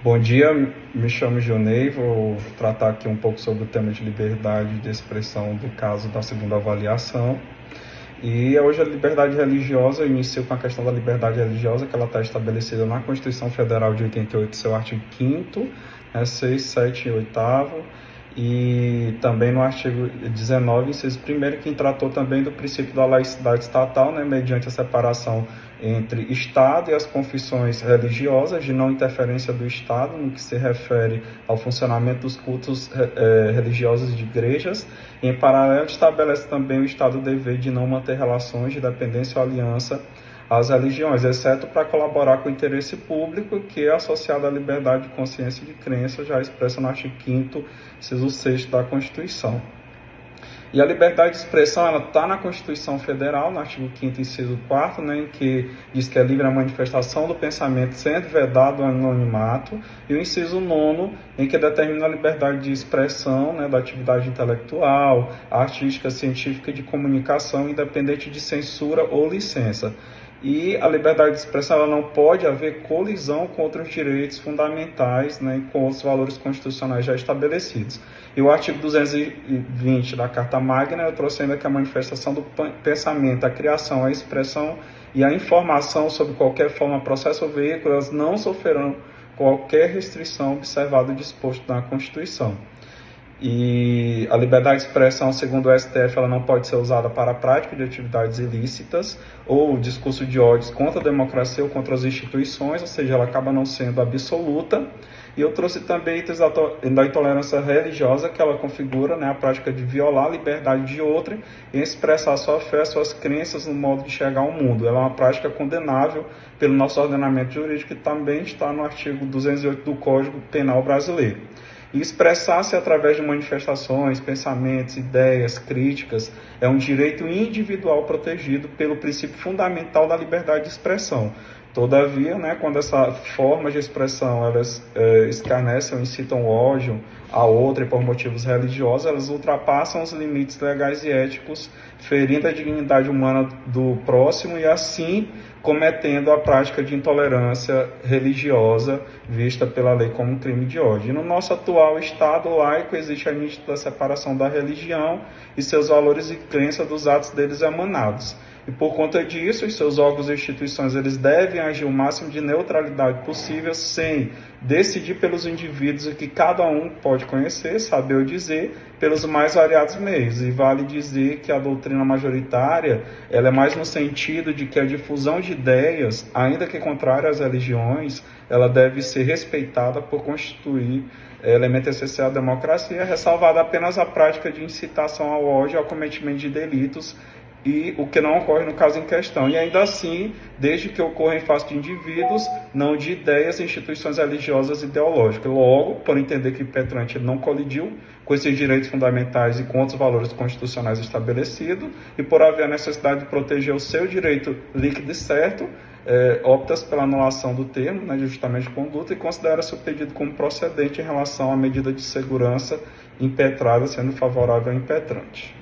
Bom dia, me chamo Jonei, vou tratar aqui um pouco sobre o tema de liberdade de expressão do caso da segunda avaliação. E hoje a liberdade religiosa, eu inicio com a questão da liberdade religiosa, que ela está estabelecida na Constituição Federal de 88, seu artigo 5º, 6, 7 e 8º, e também no artigo 19, inciso 1º, que tratou também do princípio da laicidade estatal, mediante a separação entre Estado e as confissões religiosas, de não interferência do Estado no que se refere ao funcionamento dos cultos religiosos de igrejas. E, em paralelo, estabelece também o Estado o dever de não manter relações de dependência ou aliança às religiões, exceto para colaborar com o interesse público, que é associado à liberdade de consciência e de crença, já expressa no artigo 5º, inciso 6 da Constituição. E a liberdade de expressão, ela está na Constituição Federal, no artigo 5º, inciso 4º, em que diz que é livre a manifestação do pensamento, sendo vedado o anonimato, e o inciso 9º, em que determina a liberdade de expressão, da atividade intelectual, artística, científica e de comunicação, independente de censura ou licença. E a liberdade de expressão, ela não pode haver colisão com outros direitos fundamentais, e com outros valores constitucionais já estabelecidos. E o artigo 220 da Carta Magna, eu trouxe ainda que a manifestação do pensamento, a criação, a expressão e a informação sobre qualquer forma, processo ou veículo, elas não sofrerão qualquer restrição observado o disposto na Constituição. E a liberdade de expressão, segundo o STF, ela não pode ser usada para a prática de atividades ilícitas ou discurso de ódios contra a democracia ou contra as instituições, ou seja, ela acaba não sendo absoluta. E eu trouxe também itens da intolerância religiosa, que ela configura a prática de violar a liberdade de outrem e expressar sua fé, suas crenças no modo de enxergar o mundo. Ela é uma prática condenável pelo nosso ordenamento jurídico, que também está no artigo 208 do Código Penal Brasileiro. E expressar-se através de manifestações, pensamentos, ideias, críticas, é um direito individual protegido pelo princípio fundamental da liberdade de expressão. Todavia, quando essa forma de expressão elas escarnecem ou incitam ódio a outra e por motivos religiosos, elas ultrapassam os limites legais e éticos, ferindo a dignidade humana do próximo e assim cometendo a prática de intolerância religiosa vista pela lei como um crime de ódio. E no nosso atual Estado laico existe a nítida separação da religião e seus valores e crenças dos atos deles emanados. E por conta disso, os seus órgãos e instituições eles devem agir o máximo de neutralidade possível, sem decidir pelos indivíduos o que cada um pode conhecer, saber ou dizer, pelos mais variados meios. E vale dizer que a doutrina majoritária ela é mais no sentido de que a difusão de ideias, ainda que contrária às religiões, ela deve ser respeitada por constituir elemento essencial da democracia, ressalvada apenas a prática de incitação ao ódio e ao cometimento de delitos, e o que não ocorre no caso em questão. E ainda assim, desde que ocorra em face de indivíduos, não de ideias e instituições religiosas e ideológicas. Logo, por entender que o impetrante não colidiu com esses direitos fundamentais e com outros valores constitucionais estabelecidos, e por haver a necessidade de proteger o seu direito líquido e certo, opta pela anulação do termo, de ajustamento de conduta, e considera-se o pedido como procedente em relação à medida de segurança impetrada, sendo favorável ao impetrante.